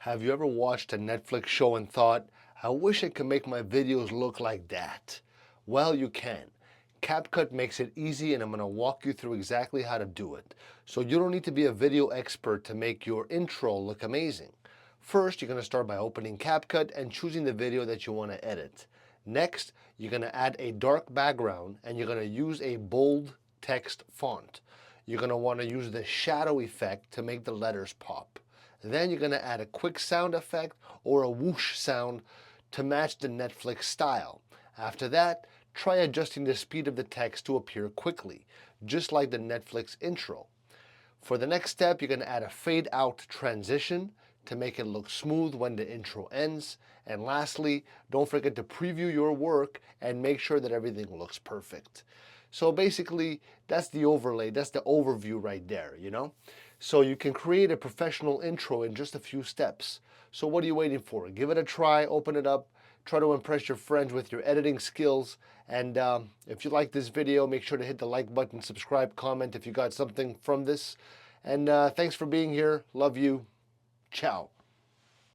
Have you ever watched a Netflix show and thought, I wish I could make my videos look like that? Well, you can. CapCut makes it easy and I'm going to walk you through exactly how to do it. So you don't need to be a video expert to make your intro look amazing. First, you're going to start by opening CapCut and choosing the video that you want to edit. Next, you're going to add a dark background and you're going to use a bold text font. You're going to want to use the shadow effect to make the letters pop. Then you're going to add a quick sound effect or a whoosh sound to match the Netflix style. After that, try adjusting the speed of the text to appear quickly, just like the Netflix intro. For the next step, you're going to add a fade out transition to make it look smooth when the intro ends. And lastly, don't forget to preview your work and make sure that everything looks perfect. So basically, that's the overlay, that's the overview right there, you know? So you can create a professional intro in just a few steps. So what are you waiting for? Give it a try, open it up, try to impress your friends with your editing skills. And if you like this video, make sure to hit the like button, subscribe, comment if you got something from this. And thanks for being here. Love you. Ciao.